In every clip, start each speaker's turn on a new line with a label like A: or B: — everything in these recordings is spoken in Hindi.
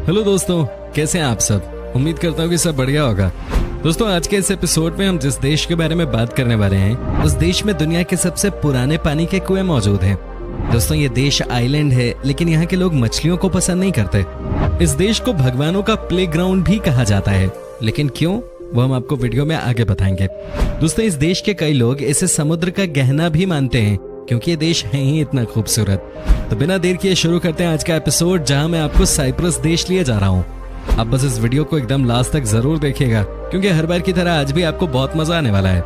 A: हेलो दोस्तों, कैसे हैं आप सब। उम्मीद करता हूँ कि सब बढ़िया होगा। दोस्तों, आज के इस एपिसोड में हम जिस देश के बारे में बात करने वाले हैं, उस देश में दुनिया के सबसे पुराने पानी के कुएं मौजूद हैं। दोस्तों, ये देश आइलैंड है, लेकिन यहाँ के लोग मछलियों को पसंद नहीं करते। इस देश को भगवानों का प्लेग्राउंड भी कहा जाता है, लेकिन क्यों, वो हम आपको वीडियो में आगे बताएंगे। दोस्तों, इस देश के कई लोग इसे समुद्र का गहना भी मानते हैं, क्योंकि ये देश है ही इतना खूबसूरत। तो बिना देर किए शुरू करते हैं आज का एपिसोड, जहां मैं आपको साइप्रस देश लिए जा रहा हूं। आप बस इस वीडियो को एकदम लास्ट तक जरूर देखिएगा, क्योंकि हर बार की तरह आज भी आपको बहुत मजा आने वाला है।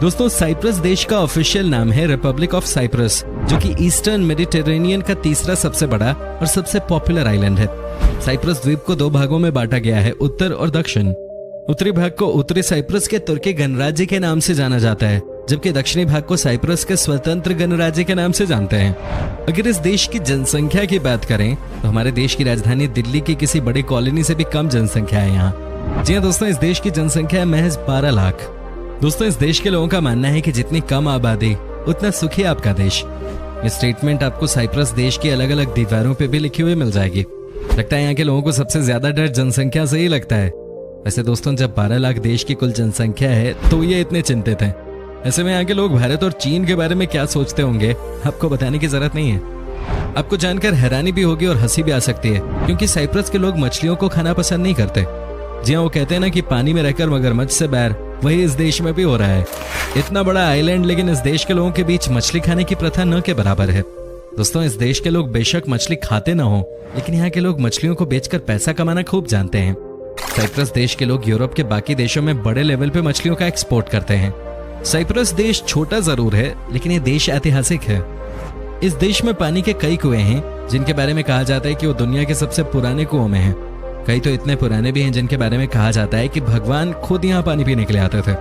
A: दोस्तों, साइप्रस देश का ऑफिशियल नाम है रिपब्लिक ऑफ साइप्रस, जो कि ईस्टर्न मेडिटेरेनियन का तीसरा सबसे बड़ा और सबसे पॉपुलर आइलैंड है। साइप्रस द्वीप को दो भागों में बांटा गया है, उत्तर और दक्षिण। उत्तरी भाग को उत्तरी साइप्रस के तुर्की गणराज्य के नाम से जाना जाता है, जबकि दक्षिणी भाग को साइप्रस के स्वतंत्र गणराज्य के नाम से जानते हैं। अगर इस देश की जनसंख्या की बात करें तो हमारे देश की राजधानी दिल्ली की किसी बड़ी कॉलोनी से भी कम जनसंख्या है यहाँ। जी हाँ दोस्तों, इस देश की जनसंख्या है महज 12 लाख। दोस्तों, इस देश के लोगों का मानना है कि जितनी कम आबादी उतना सुखी आपका देश। ये स्टेटमेंट आपको साइप्रस देश की अलग अलग दीवारों पे भी लिखी हुई मिल जाएगी। लगता है यहाँ के लोगों को सबसे ज्यादा डर जनसंख्या से ही लगता है। वैसे दोस्तों, जब 12 लाख देश की कुल जनसंख्या है तो ये इतने चिंतित हैं। ऐसे में यहाँ के लोग भारत और चीन के बारे में क्या सोचते होंगे, आपको बताने की जरूरत नहीं है। आपको जानकर हैरानी भी होगी और हंसी भी आ सकती है, क्योंकि साइप्रस के लोग मछलियों को खाना पसंद नहीं करते। जी हाँ, वो कहते हैं ना कि पानी में रहकर मगरमच्छ से बैर, वही इस देश में भी हो रहा है। इतना बड़ा आइलैंड, लेकिन इस देश के लोगों के बीच मछली खाने की प्रथा न के बराबर है। दोस्तों, इस देश के लोग बेशक मछली खाते ना हो, लेकिन यहाँ के लोग मछलियों को बेचकर पैसा कमाना खूब जानते हैं। साइप्रस देश के लोग यूरोप के बाकी देशों में बड़े लेवल पे मछलियों का एक्सपोर्ट करते हैं। साइप्रस देश छोटा जरूर है, लेकिन ये देश ऐतिहासिक है। इस देश में पानी के कई कुएं हैं, जिनके बारे में कहा जाता है कि वो दुनिया के सबसे पुराने कुओं में हैं। कई तो इतने पुराने भी हैं जिनके बारे में कहा जाता है कि भगवान खुद यहाँ पानी पीने के लिए आते थे।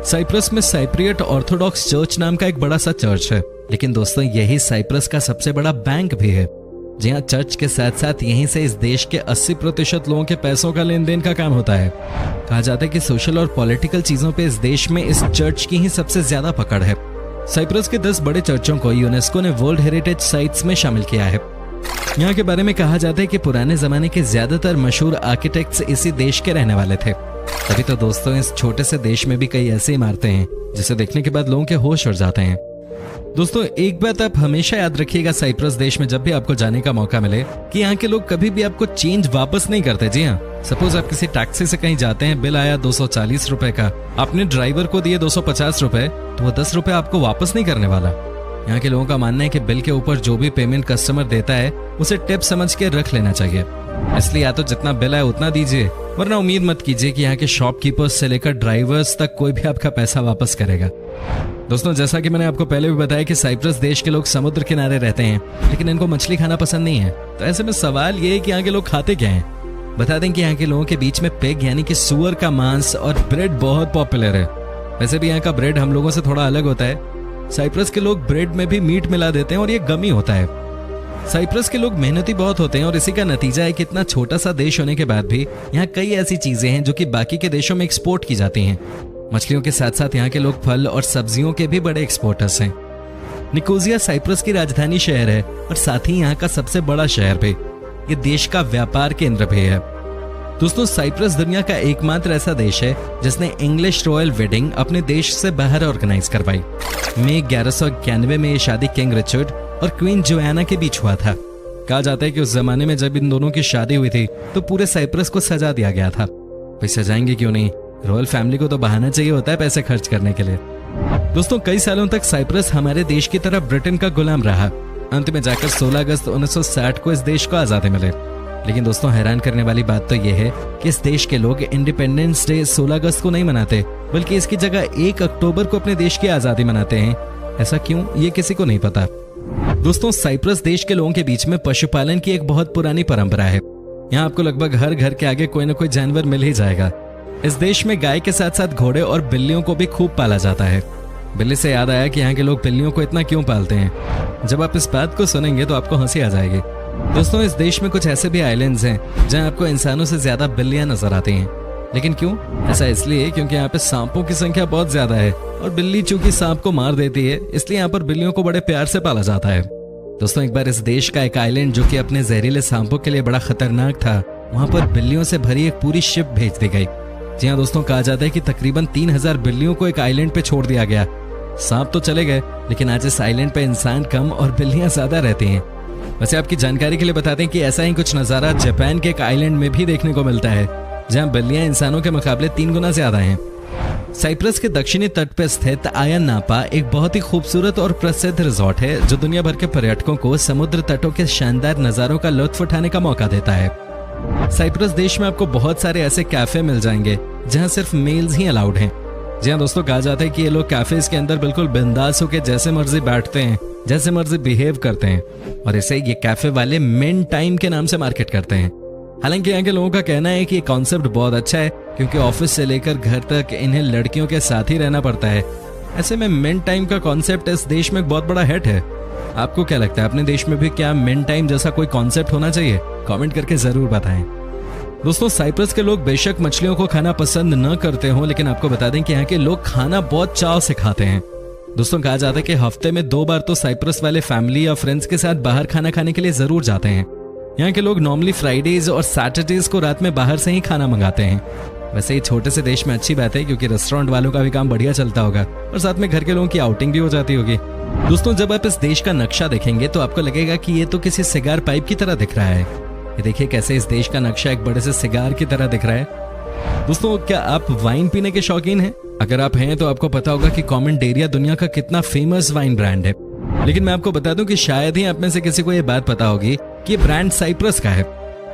A: साइप्रस में साइप्रियट ऑर्थोडॉक्स चर्च नाम का एक बड़ा सा चर्च है, लेकिन दोस्तों यही साइप्रस का सबसे बड़ा बैंक भी है। जी हाँ, चर्च के साथ साथ यहीं से इस देश के 80% लोगों के पैसों का लेन देन का काम होता है। कहा जाता है कि सोशल और पॉलिटिकल चीजों पे इस देश में इस चर्च की ही सबसे ज्यादा पकड़ है। साइप्रस के 10 बड़े चर्चों को यूनेस्को ने वर्ल्ड हेरिटेज साइट्स में शामिल किया है। यहाँ के बारे में कहा जाता है कि पुराने जमाने के ज्यादातर मशहूर आर्किटेक्ट्स इसी देश के रहने वाले थे। तभी तो दोस्तों, इस छोटे से देश में भी कई ऐसी इमारतें हैं जिसे देखने के बाद लोगों के होश उड़ जाते हैं। दोस्तों, एक बात आप हमेशा याद रखिएगा साइप्रस देश में जब भी आपको जाने का मौका मिले, कि यहाँ के लोग कभी भी आपको चेंज वापस नहीं करते। जी हाँ, सपोज आप किसी टैक्सी से कहीं जाते हैं, बिल आया 240 रुपए का, आपने ड्राइवर को दिए 250 रुपए, तो वो 10 रुपए आपको वापस नहीं करने वाला। यहाँ के लोगों का मानना है कि बिल के ऊपर जो भी पेमेंट कस्टमर देता है उसे टिप समझ के रख लेना चाहिए। इसलिए या तो जितना बिल है उतना दीजिए, वरना उम्मीद मत कीजिए कि यहाँ के शॉपकीपर्स से लेकर ड्राइवर्स तक कोई भी आपका पैसा वापस करेगा। दोस्तों, जैसा कि मैंने आपको पहले भी बताया कि साइप्रस देश के लोग समुद्र किनारे रहते हैं, लेकिन इनको मछली खाना पसंद नहीं है। तो ऐसे में सवाल ये है कि यहाँ के लोग खाते क्या हैं। बता दें कि यहाँ के लोगों के बीच में पिग यानी कि सुअर का मांस और ब्रेड बहुत पॉपुलर है। वैसे भी यहाँ का ब्रेड हम लोगों से थोड़ा अलग होता है। साइप्रस के लोग ब्रेड में भी मीट मिला देते हैं और ये गमी होता है। साइप्रस के लोग मेहनती बहुत होते हैं और इसी का नतीजा है कि इतना छोटा सा देश होने के बाद भी यहाँ कई ऐसी चीजें हैं जो कि बाकी के देशों में एक्सपोर्ट की जाती हैं। मछलियों के साथ साथ यहाँ के लोग फल और सब्जियों के भी बड़े एक्सपोर्टर्स हैं। निकोसिया साइप्रस की राजधानी शहर है और साथ ही यहाँ का सबसे बड़ा शहर भी। ये देश का व्यापार केंद्र भी है। दोस्तों, साइप्रस दुनिया का एकमात्र ऐसा देश है जिसने इंग्लिश रॉयल वेडिंग अपने देश से बाहर ऑर्गेनाइज करवाई। मई 1191 में ये शादी किंग रिचर्ड और क्वीन जोआना के बीच हुआ था। कहा जाता है कि उस जमाने में जब इन दोनों की शादी हुई थी तो पूरे साइप्रस को सजा दिया गया था। भाई सजाएंगे क्यों नहीं, रॉयल फैमिली को तो बहाना चाहिए होता है पैसे खर्च करने के लिए। दोस्तों, कई सालों तक साइप्रस हमारे देश की तरह ब्रिटेन का गुलाम रहा। अंत में जाकर 16 अगस्त 1960 को इस देश को आजादी मिले। लेकिन दोस्तों, हैरान करने वाली बात तो यह है कि इस देश के लोग इंडिपेंडेंस डे 16 अगस्त को नहीं मनाते, बल्कि इसकी जगह 1 अक्टूबर को अपने देश की आजादी मनाते हैं। ऐसा क्यों, ये किसी को नहीं पता। दोस्तों, साइप्रस देश के लोगों के बीच में पशुपालन की एक बहुत पुरानी परंपरा है। यहाँ आपको लगभग हर घर के आगे कोई न कोई जानवर मिल ही जाएगा। इस देश में गाय के साथ साथ घोड़े और बिल्लियों को भी खूब पाला जाता है। बिल्ली से याद आया कि यहाँ के लोग बिल्लियों को इतना क्यों पालते हैं। जब आप इस बात को सुनेंगे तो आपको हंसी आ जाएगी। दोस्तों, इस देश में कुछ ऐसे भी आइलैंड्स हैं जहाँ आपको इंसानों से ज्यादा बिल्लियां नजर आती हैं। लेकिन क्यों? ऐसा इसलिए क्योंकि यहाँ पे सांपों की संख्या बहुत ज्यादा है और बिल्ली चूंकि सांप को मार देती है, इसलिए यहाँ पर बिल्लियों को बड़े प्यार से पाला जाता है। दोस्तों, एक बार इस देश का एक आइलैंड जो कि अपने जहरीले सांपों के लिए बड़ा खतरनाक था, वहां पर बिल्लियों से भरी एक पूरी शिप भेज दी गई। जी हाँ दोस्तों, कहा जाता है कि तकरीबन 3000 बिल्लियों को एक आइलैंड पे छोड़ दिया गया। सांप तो चले गए, लेकिन आज इस आइलैंड पे इंसान कम और बिल्लियां ज्यादा रहती हैं। वैसे आपकी जानकारी के लिए बता दें कि ऐसा ही कुछ नजारा जापान के एक आइलैंड में भी देखने को मिलता है, जहां बिल्लियां इंसानों के मुकाबले 3 गुना ज्यादा हैं। साइप्रस के दक्षिणी तट पर स्थित आया नापा एक बहुत ही खूबसूरत और प्रसिद्ध रिजॉर्ट है, जो दुनिया भर के पर्यटकों को समुद्र तटों के शानदार नजारों का लुत्फ उठाने का मौका देता है। साइप्रस देश में आपको बहुत सारे ऐसे कैफे मिल जाएंगे जहां सिर्फ मेल्स ही अलाउड हैं। जी हाँ दोस्तों, कहा जाता है कि ये लोग कैफेज के अंदर बिल्कुल बिंदास होकर जैसे मर्जी बैठते हैं, जैसे मर्जी बिहेव करते हैं, और इसे ये कैफे वाले मेन टाइम के नाम से मार्केट करते हैं। हालांकि यहाँ के लोगों का कहना है कि ये कॉन्सेप्ट बहुत अच्छा है, क्योंकि ऑफिस से लेकर घर तक इन्हें लड़कियों के साथ ही रहना पड़ता है। ऐसे में मेन टाइम का कॉन्सेप्ट इस देश में एक बहुत बड़ा हिट है। आपको क्या लगता है, अपने देश में भी क्या मेन टाइम जैसा कोई कॉन्सेप्ट होना चाहिए? कमेंट करके जरूर बताएं। दोस्तों, साइप्रस के लोग बेशक मछलियों को खाना पसंद न करते हो, लेकिन आपको बता दें कि यहाँ के लोग खाना बहुत चाव से खाते हैं। दोस्तों, कहा जाता है कि हफ्ते में 2 बार तो साइप्रस वाले फैमिली या फ्रेंड्स के साथ बाहर खाना खाने के लिए जरूर जाते हैं। यहाँ के लोग नॉर्मली फ्राइडेज और सैटरडेज को रात में बाहर से ही खाना मंगाते हैं। वैसे ये छोटे से देश में अच्छी बात है, क्योंकि रेस्टोरेंट वालों का भी काम बढ़िया चलता होगा और साथ में घर के लोगों की आउटिंग भी हो जाती होगी। दोस्तों, जब आप इस देश का नक्शा देखेंगे तो आपको लगेगा कि ये तो किसी सिगार पाइप की तरह दिख रहा है। ये देखिए कैसे इस देश का नक्शा एक बड़े से सिगार की तरह दिख रहा है। दोस्तों, क्या आप वाइन पीने के शौकीन हैं? अगर आप हैं तो आपको पता होगा कि कॉमेंडेरिया दुनिया का कितना फेमस वाइन ब्रांड है। लेकिन मैं आपको बता दूं कि शायद ही आप में से किसी को यह बात पता होगी कि ये ब्रांड साइप्रस का है।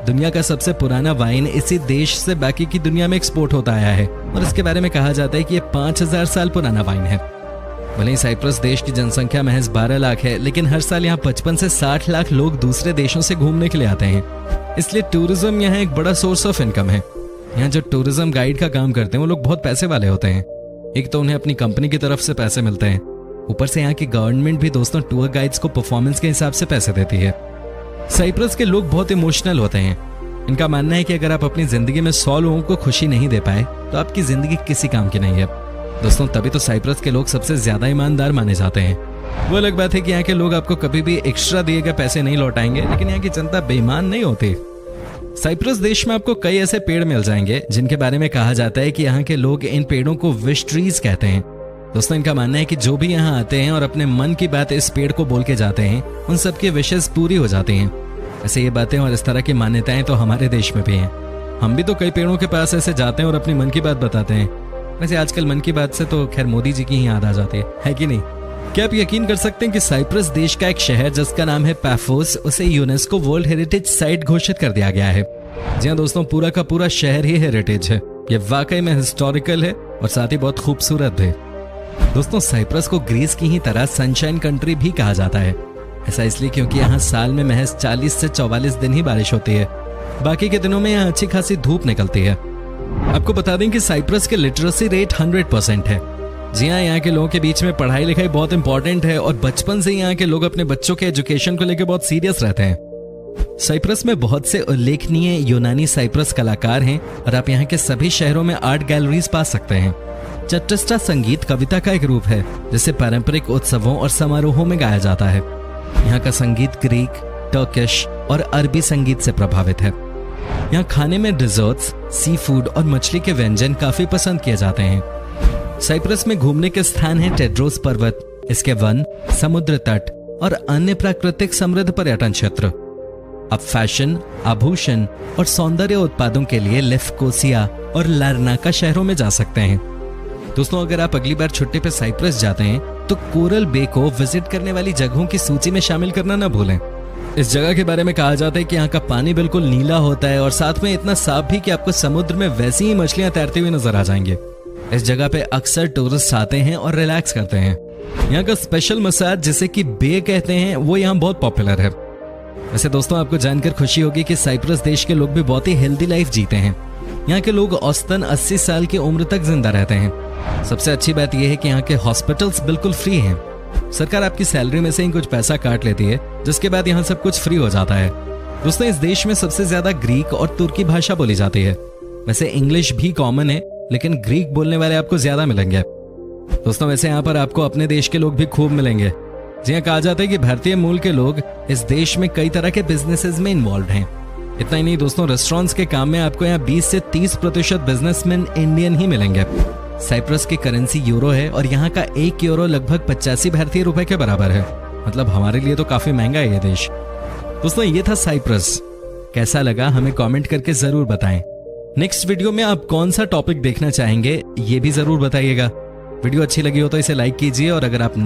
A: दुनिया का सबसे पुराना वाइन इसी देश से बाकी की दुनिया में एक्सपोर्ट होता आया है, और इसके बारे में कहा जाता है कि ये 5000 साल पुराना वाइन है। भले ही साइप्रस देश की जनसंख्या महज 12 लाख है, लेकिन हर साल यहाँ 55 से 60 लाख लोग दूसरे देशों से घूमने के लिए आते हैं। इसलिए टूरिज्म यहाँ एक बड़ा सोर्स ऑफ इनकम है। यहाँ जो टूरिज्म गाइड का काम करते हैं वो लोग बहुत पैसे वाले होते हैं। एक तो उन्हें अपनी कंपनी की तरफ से पैसे मिलते हैं, ऊपर से यहाँ की गवर्नमेंट भी दोस्तों टूर गाइड्स को परफॉर्मेंस के हिसाब से पैसे देती है। साइप्रस के लोग बहुत इमोशनल होते हैं। इनका मानना है कि अगर आप अपनी जिंदगी में 100 लोगों को खुशी नहीं दे पाए तो आपकी जिंदगी किसी काम की नहीं है। दोस्तों, तभी तो साइप्रस के लोग सबसे ज्यादा ईमानदार माने जाते हैं। वो अलग बात है कि यहाँ के लोग आपको कभी भी एक्स्ट्रा दिए गए पैसे नहीं लौटाएंगे, लेकिन यहाँ की जनता बेईमान नहीं होती। साइप्रस देश में आपको कई ऐसे पेड़ मिल जाएंगे जिनके बारे में कहा जाता है कि यहाँ के लोग इन पेड़ों को विश ट्रीज कहते हैं। दोस्तों, इनका मानना है कि जो भी यहाँ आते हैं और अपने मन की बात इस पेड़ को बोल के जाते हैं, उन सबकी विशेष पूरी हो जाती हैं। ऐसे ये बातें और इस तरह की मान्यताएं तो हमारे देश में भी हैं। हम भी तो कई पेड़ों के पास ऐसे जाते हैं और अपनी मन की बात बताते हैं। वैसे आजकल मन की बात से तो खैर मोदी जी की ही याद आ जाती है कि नहीं? क्या आप यकीन कर सकते हैं कि साइप्रस देश का एक शहर जिसका नाम है पैफोस, उसे यूनेस्को वर्ल्ड हेरिटेज साइट घोषित कर दिया गया है। जी हाँ दोस्तों, पूरा का पूरा शहर ही हेरिटेज है। ये वाकई में हिस्टोरिकल है और साथ ही बहुत खूबसूरत है। दोस्तों, साइप्रस को ग्रीस की ही तरह सनशाइन कंट्री भी कहा जाता है। ऐसा इसलिए क्योंकि यहाँ साल में महज 40 से 44 दिन ही बारिश होती है। बाकी के दिनों में यहाँ अच्छी खासी धूप निकलती है। आपको बता दें कि साइप्रस के लिटरेसी रेट 100% है। जी हाँ, यहाँ के लोगों के बीच में पढ़ाई लिखाई बहुत इंपॉर्टेंट है और बचपन से यहाँ के लोग अपने बच्चों के एजुकेशन को लेकर बहुत सीरियस रहते हैं। साइप्रस में बहुत से उल्लेखनीय यूनानी साइप्रस कलाकार हैं और आप यहाँ के सभी शहरों में आर्ट गैलरीज पा सकते हैं। चट्टिस्टा संगीत कविता का एक रूप है जिसे पारंपरिक उत्सवों और समारोहों में गाया जाता है। यहाँ का संगीत ग्रीक, टर्किश और अरबी संगीत से प्रभावित है। यहाँ खाने में डिजर्ट्स, सी फूड और मछली के व्यंजन काफी पसंद किए जाते हैं। साइप्रस में घूमने के स्थान है टेड्रोस पर्वत, इसके वन, समुद्र तट और अन्य प्राकृतिक समृद्ध पर्यटन क्षेत्र। आप फैशन, आभूषण और सौंदर्य उत्पादों के लिए लेफ्कोसिया और लार्नाका शहरों में जा सकते हैं। दोस्तों, अगर आप अगली बार छुट्टी पे साइप्रस जाते हैं तो कोरल बे को विजिट करने वाली जगहों की सूची में शामिल करना न भूलें। इस जगह के बारे में कहा जाता है कि यहाँ का पानी बिल्कुल नीला होता है और साथ में इतना साफ भी कि आपको समुद्र में वैसी ही मछलियां तैरती हुई नजर आ जाएंगे। इस जगह पे अक्सर टूरिस्ट आते हैं और रिलैक्स करते हैं। यहाँ का स्पेशल मसाज, जिसे कि बे कहते हैं, वो यहाँ बहुत पॉपुलर है। वैसे दोस्तों, आपको जानकर खुशी होगी कि साइप्रस देश के लोग भी बहुत ही हेल्दी लाइफ जीते हैं। यहाँ के लोग औसतन 80 साल की उम्र तक जिंदा रहते हैं। सबसे अच्छी बात यह है कि यहाँ के हॉस्पिटल्स बिल्कुल फ्री हैं। सरकार आपकी सैलरी में से ही कुछ पैसा काट लेती है, जिसके बाद यहाँ सब कुछ फ्री हो जाता है। दोस्तों, इस देश में सबसे ज्यादा ग्रीक और तुर्की भाषा बोली जाती है। वैसे इंग्लिश भी कॉमन है, लेकिन ग्रीक बोलने वाले आपको ज्यादा मिलेंगे। दोस्तों, वैसे यहाँ पर आपको अपने देश के लोग भी खूब मिलेंगे। जी हाँ, कहा जाता है कि भारतीय मूल के लोग इस देश में कई तरह के बिजनेसेस में इन्वॉल्व हैं। इतना ही नहीं दोस्तों, रेस्टोरेंट्स के काम में आपको यहाँ 20 से 30% बिजनेसमैन इंडियन ही मिलेंगे। साइप्रस की करेंसी यूरो है और यहाँ का 1 यूरो लगभग 85 भारतीय रुपए के बराबर है। मतलब हमारे लिए तो काफी महंगा है ये देश। दोस्तों ये था साइप्रस। कैसा लगा हमें कमेंट करके जरूर बताएं। नेक्स्ट वीडियो में आप कौन सा टॉपिक देखना चाहेंगे ये भी जरूर बताइएगा। वीडियो अच्छी लगी हो तो इसे लाइक कीजिए और अगर आप